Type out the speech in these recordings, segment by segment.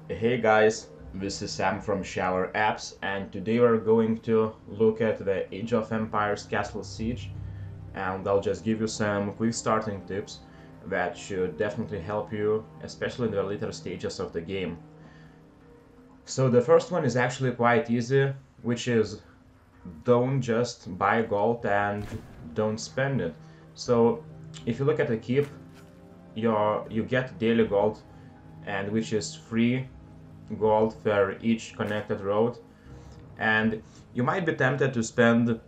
Hey guys, this is Sam from Shower Apps, and today we're going to look at the Age of Empires Castle Siege, and I'll just give you some quick starting tips that should definitely help you, especially in the later stages of the game. So the first one is actually quite easy, which is don't just buy gold and don't spend it. So if you look at the keep, you get daily gold, and which is free gold for each connected road, and you might be tempted to spend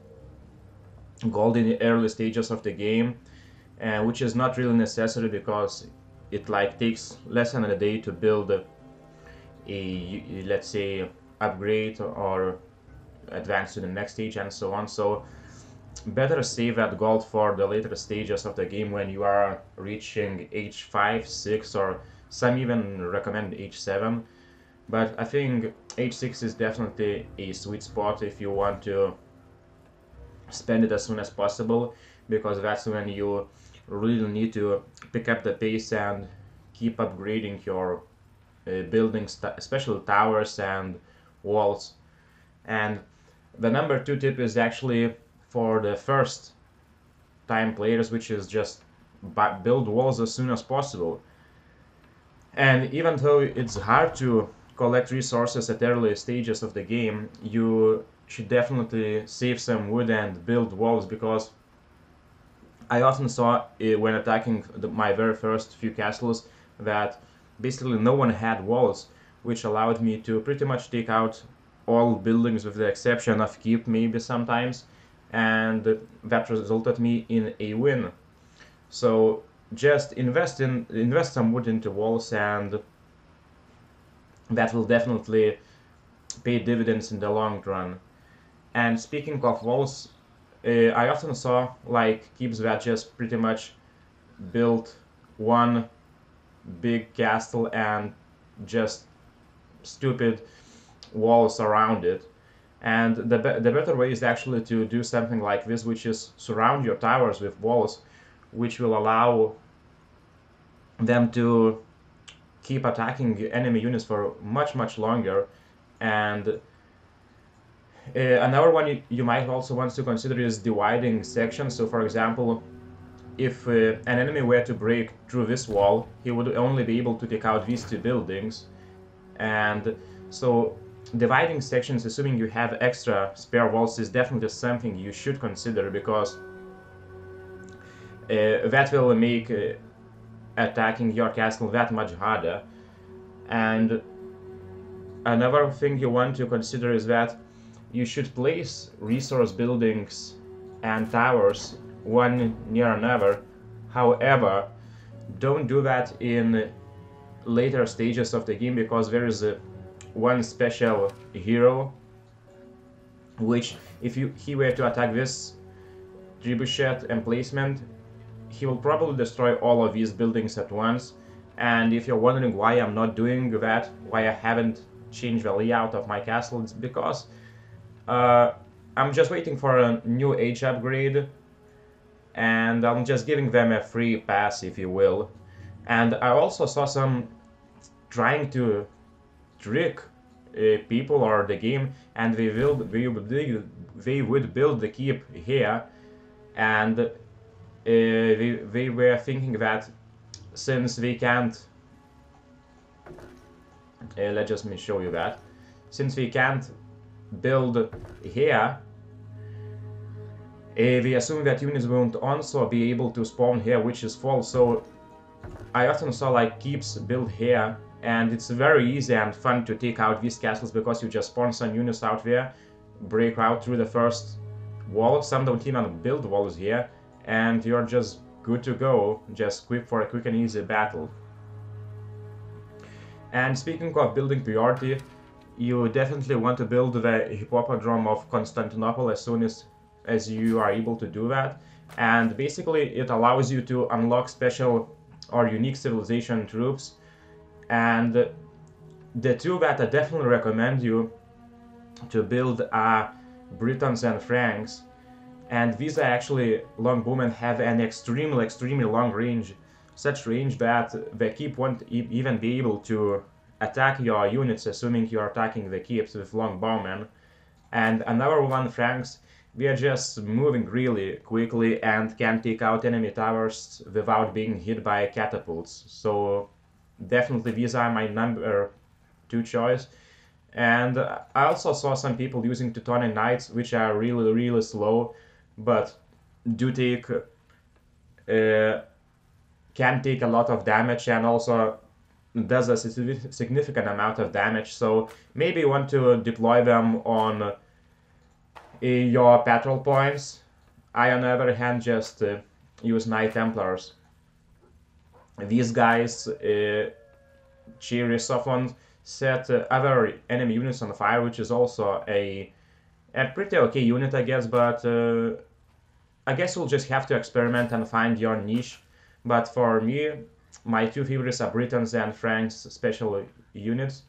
gold in the early stages of the game, which is not really necessary because it like takes less than a day to build let's say upgrade or advance to the next stage and so on. So better save that gold for the later stages of the game when you are reaching age 5, 6, or some even recommend age 7. But I think age 6 is definitely a sweet spot if you want to spend it as soon as possible, because that's when you really need to pick up the pace and keep upgrading your buildings, especially towers and walls. And the number two tip is actually for the first time players, which is just build walls as soon as possible. And even though it's hard to collect resources at early stages of the game, you should definitely save some wood and build walls, because I often saw when attacking my very first few castles that basically no one had walls, which allowed me to pretty much take out all buildings with the exception of keep maybe sometimes, and that resulted me in a win. So just invest some wood into walls, and that will definitely pay dividends in the long run. And speaking of walls, I often saw like keeps that just pretty much built one big castle and just stupid walls around it. And the better way is actually to do something like this, which is surround your towers with walls, which will allow them to keep attacking enemy units for much longer. And another one you might also want to consider is dividing sections. So for example, if an enemy were to break through this wall, he would only be able to take out these two buildings. And so dividing sections, assuming you have extra spare walls, is definitely something you should consider, because that will make attacking your castle that much harder. And another thing you want to consider is that you should place resource buildings and towers one near another. However, don't do that in later stages of the game, because there is one special hero which, if he were to attack this trebuchet emplacement, he will probably destroy all of these buildings at once. And if you're wondering why I'm not doing that, why I haven't changed the layout of my castle, it's because uh, I'm just waiting for a new age upgrade, and I'm just giving them a free pass, if you will. And I also saw some trying to trick people or the game, and they would build the keep here, and they were thinking that since they can't, let's just me show you that, since we can't build here, we assume that units won't also be able to spawn here, which is false. So I often saw like keeps built here, and it's very easy and fun to take out these castles, because you just spawn some units out there, break out through the first wall, some don't even build walls here, and you're just good to go, just quick for a quick and easy battle. And speaking of building priority, you definitely want to build the Hippodrome of Constantinople as soon as you are able to do that. And basically it allows you to unlock special or unique civilization troops. And the two that I definitely recommend you to build are Britons and Franks. And these are actually longbowmen, have an extremely long range, such range that the keep won't even be able to attack your units, assuming you're attacking the keeps with longbowmen. And another one, Franks, we are just moving really quickly and can take out enemy towers without being hit by catapults. So definitely these are my number two choice. And I also saw some people using Teutonic Knights, which are really, really slow, but do take can take a lot of damage and also does a significant amount of damage. So maybe you want to deploy them on your patrol points. I, on the other hand, just use Knight Templars. These guys, cheery soft set other enemy units on fire, which is also a pretty okay unit, I guess, but I guess you'll just have to experiment and find your niche. But for me, my two favorites are Britons and Franks special units.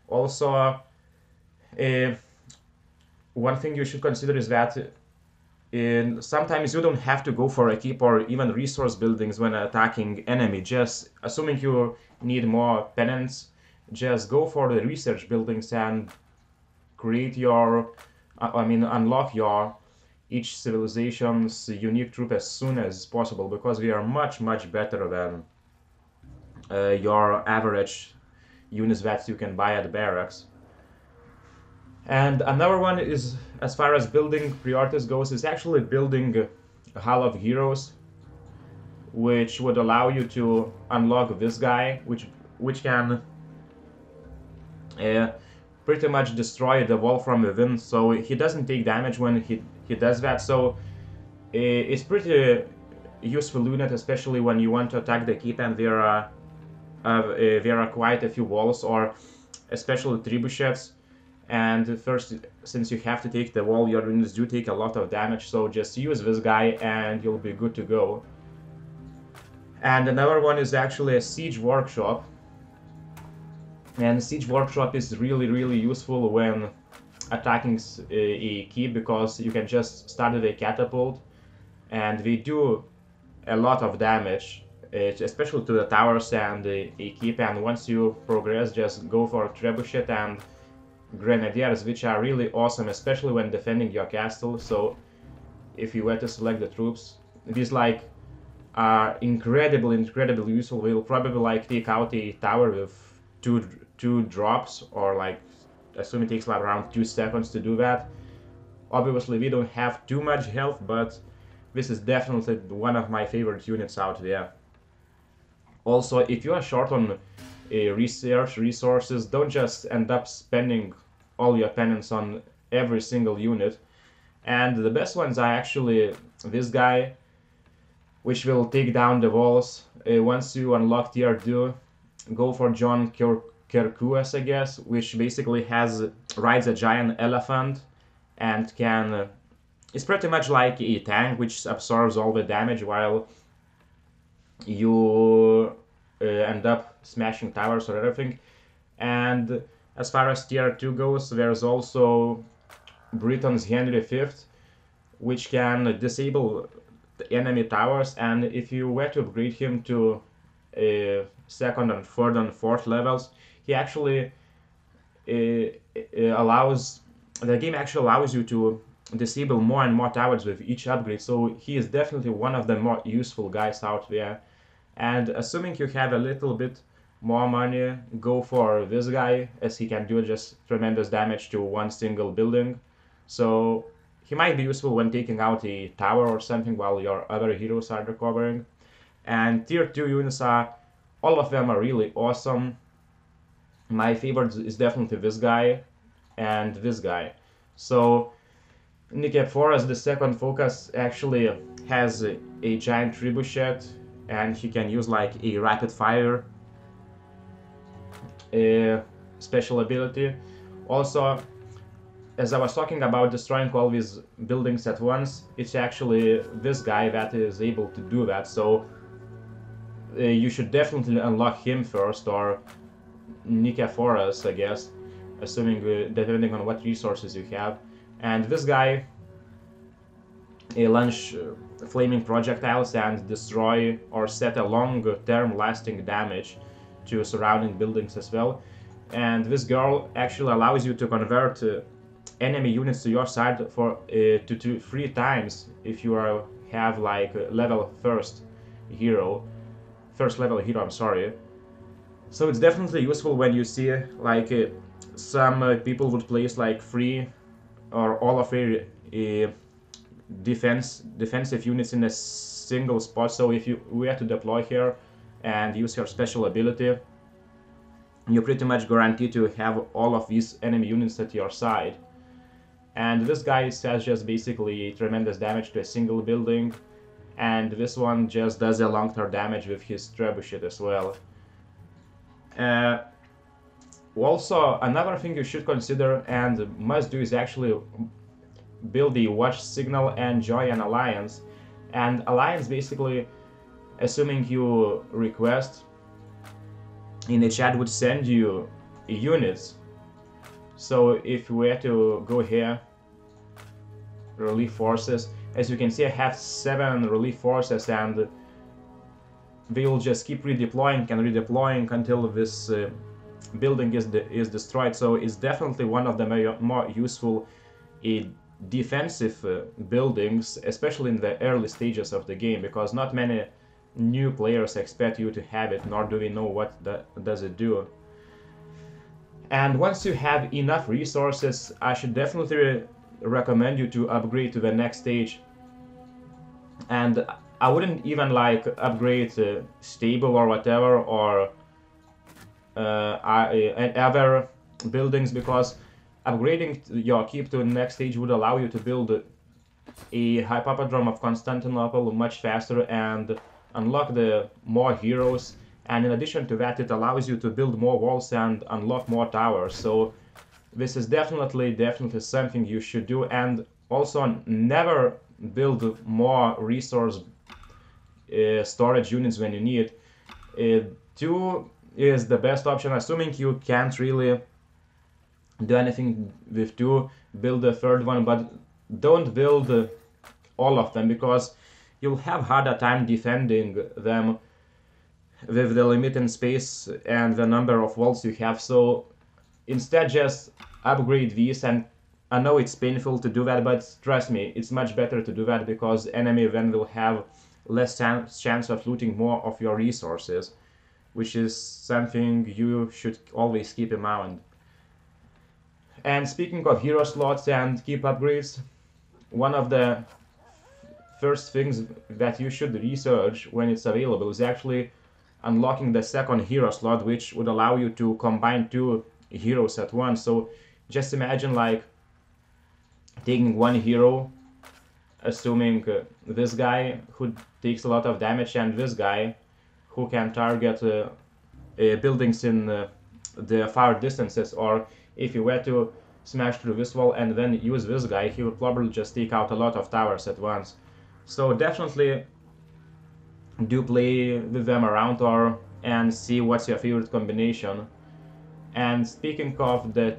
Also, one thing you should consider is that sometimes you don't have to go for a keep or even resource buildings when attacking enemy. Just assuming you need more penance, just go for the research buildings and create your, unlock your each civilization's unique troop as soon as possible, because we are much, much better than your average units that you can buy at barracks. And another one is, as far as building priorities goes, is actually building a Hall of Heroes, which would allow you to unlock this guy, which can pretty much destroy the wall from within. So he doesn't take damage when he does that. So it's pretty useful unit, especially when you want to attack the keep and there are quite a few walls, or especially trebuchets. And first, since you have to take the wall, your units do take a lot of damage, so just use this guy and you'll be good to go. And another one is actually a Siege Workshop. And Siege Workshop is really, really useful when attacking a keep, because you can just start with a catapult and they do a lot of damage, especially to the towers and a keep. And once you progress, just go for trebuchet and grenadiers, which are really awesome, especially when defending your castle. So if you were to select the troops, these like are incredibly useful. We'll probably like take out a tower with two drops, or like assume it takes like around 2 seconds to do that. Obviously we don't have too much health, but this is definitely one of my favorite units out there. Also, if you are short on research resources, don't just end up spending all your penance on every single unit. And the best ones are actually this guy, which will take down the walls. Once you unlock tier 2, go for John Kerkuas, I guess, which basically rides a giant elephant and can it's pretty much like a tank, which absorbs all the damage while you end up smashing towers or everything. And as far as tier 2 goes, there's also Britain's Henry V, which can disable the enemy towers, and if you were to upgrade him to second and third and fourth levels, he actually the game actually allows you to disable more and more towers with each upgrade, so he is definitely one of the more useful guys out there. And assuming you have a little bit more money, go for this guy, as he can do just tremendous damage to one single building. So he might be useful when taking out a tower or something while your other heroes are recovering. And tier 2 units all of them are really awesome. My favorite is definitely this guy and this guy. So Nicephorus, the second focus, actually has a giant trebuchet, and he can use like a rapid fire special ability. Also, as I was talking about destroying all these buildings at once, it's actually this guy that is able to do that. So you should definitely unlock him first, or Nicephorus, I guess, assuming depending on what resources you have. And this guy launch flaming projectiles and destroy or set a long-term lasting damage to surrounding buildings as well. And this girl actually allows you to convert enemy units to your side for to 3 times if you have like level first level hero, I'm sorry. So it's definitely useful when you see like some people would place like 3 or all of their defensive units in a single spot. So if you were to deploy here and use her special ability, you're pretty much guaranteed to have all of these enemy units at your side. And this guy says just basically tremendous damage to a single building, and this one just does a long-term damage with his trebuchet as well. Also, another thing you should consider and must do is actually build the watch signal and join an alliance. And alliance, basically, assuming you request, in the chat would send you units. So if we were to go here, relief forces, as you can see I have 7 relief forces, and they will just keep redeploying and redeploying until this building is destroyed. So it's definitely one of the more useful defensive buildings, especially in the early stages of the game, because not many new players expect you to have it, nor do we know what does it do. And once you have enough resources, I should definitely recommend you to upgrade to the next stage. And I wouldn't even like upgrade stable or whatever, or other buildings, because upgrading your keep to the next stage would allow you to build a Hypopodrome of Constantinople much faster and unlock the more heroes. And in addition to that, it allows you to build more walls and unlock more towers. So this is definitely something you should do. And also never build more resource storage units when you need. 2 is the best option, assuming you can't really do anything with 2. Build a 3rd one, but don't build all of them, because you'll have harder time defending them with the limited space and the number of walls you have. So instead just upgrade these, and I know it's painful to do that, but trust me, it's much better to do that, because enemy then will have less chance of looting more of your resources, which is something you should always keep in mind. And speaking of hero slots and keep upgrades, one of the first things that you should research when it's available is actually unlocking the 2nd hero slot, which would allow you to combine 2 heroes at once. So just imagine like taking 1 hero, assuming this guy who takes a lot of damage, and this guy who can target buildings in the far distances, or if you were to smash through this wall and then use this guy, he would probably just take out a lot of towers at once. So definitely do play with them around and see what's your favorite combination. And speaking of the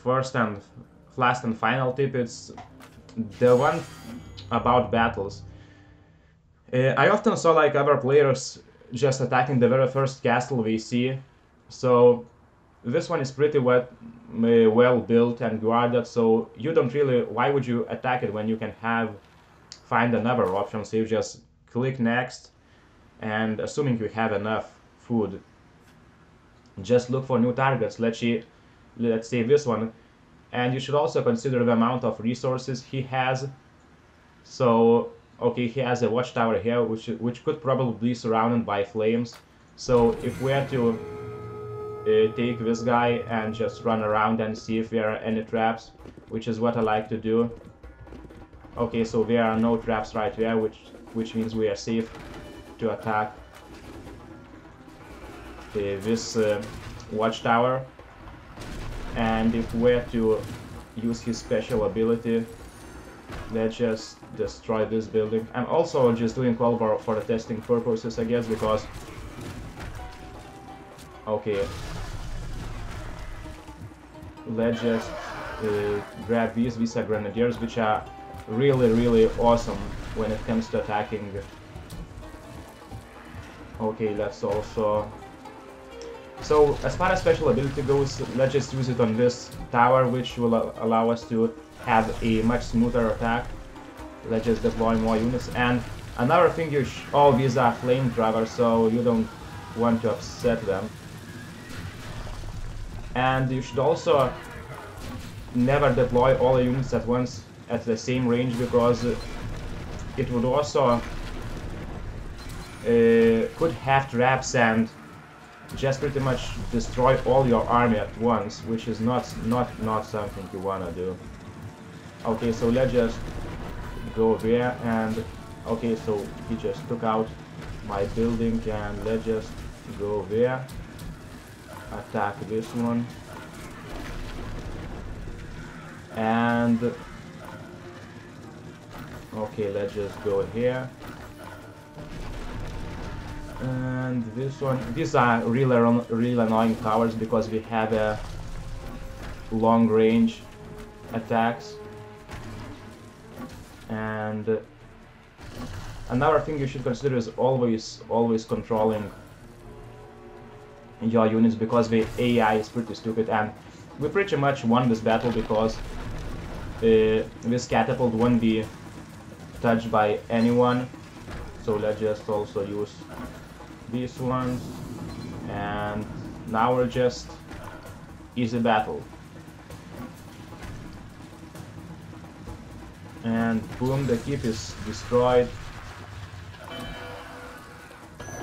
last and final tip, it's the one about battles. I often saw like other players just attacking the very first castle they see. So this one is pretty well built and guarded, so you don't really, why would you attack it when you can find another option? So you just click next, and assuming you have enough food, just look for new targets. Let's say this one, and you should also consider the amount of resources he has. So okay, he has a watchtower here, which could probably be surrounded by flames. So if we are to take this guy and just run around and see if there are any traps, which is what I like to do. Okay, so there are no traps right there, which means we are safe to attack this watchtower. And if we're to use his special ability, let's just destroy this building. I'm also just doing all for the testing purposes, I guess, because okay, let's just grab these are grenadiers, which are really awesome when it comes to attacking. Okay, let's also So as far as special ability goes, let's just use it on this tower, which will allow us to have a much smoother attack. Let's just deploy more units. And another thing, all these are flamethrowers, so you don't want to upset them. And you should also never deploy all the units at once at the same range, because it would also could have traps and just pretty much destroy all your army at once, which is not something you wanna do. Okay, so let's just go there, and okay, so he just took out my building, and let's just go there, attack this one, and okay, let's just go here. And this one, these are really annoying towers because we have a long range attacks. And another thing you should consider is always controlling your units, because the AI is pretty stupid, and we pretty much won this battle because this catapult won't be touched by anyone. So let's just also use these ones, and now we're just easy battle. And boom, the keep is destroyed.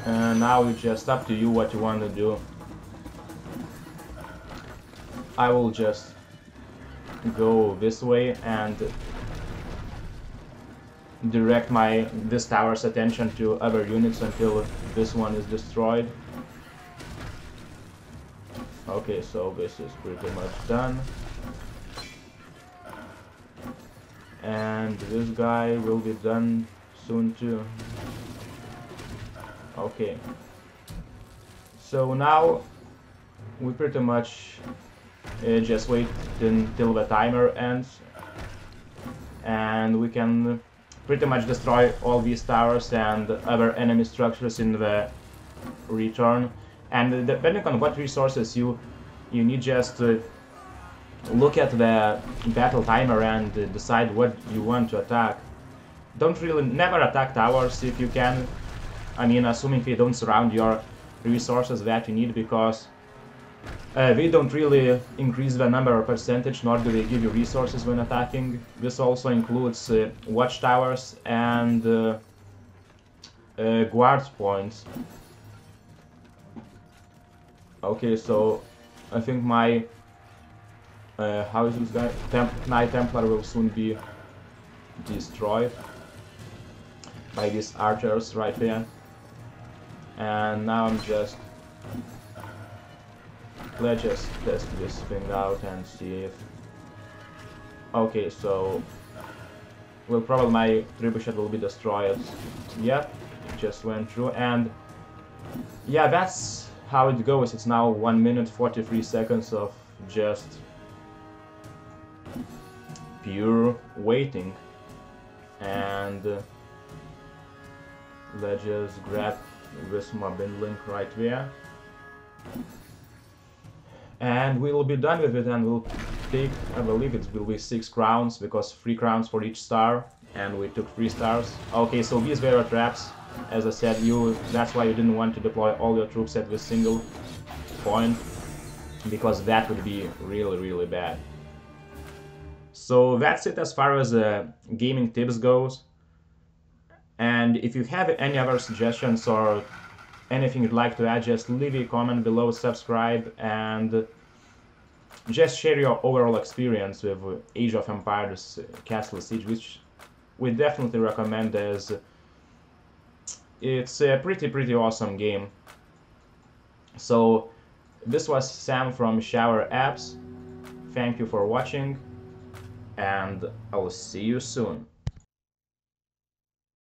And now it's just up to you what you want to do. I will just go this way and direct this tower's attention to other units until this one is destroyed. Okay, so this is pretty much done. And this guy will be done soon too. Okay. So now we pretty much just wait until the timer ends, and we can pretty much destroy all these towers and other enemy structures in the return. And depending on what resources you need, just look at the battle timer and decide what you want to attack. Never attack towers if you can. I mean, assuming they don't surround your resources that you need, because they don't really increase the number or percentage, nor do they give you resources when attacking. This also includes watchtowers and guard points. Okay, so I think my how is this guy? Knight Templar will soon be destroyed by these archers right there. And now let's just test this thing out and see if... Okay, so probably my trebuchet will be destroyed. Yep, it just went through, and yeah, that's how it goes. It's now 1 minute 43 seconds of just pure waiting. And let's just grab this mobbing link right there, and we'll be done with it, and we'll take, I believe it will be 6 crowns, because 3 crowns for each star, and we took 3 stars. Okay, so these were traps. As I said, that's why you didn't want to deploy all your troops at this single point, because that would be really bad. So that's it as far as gaming tips goes. And if you have any other suggestions or anything you'd like to add, just leave a comment below, subscribe, and just share your overall experience with Age of Empires Castle Siege, which we definitely recommend, as it's a pretty awesome game. So this was Sam from Shower Apps. Thank you for watching, and I'll see you soon.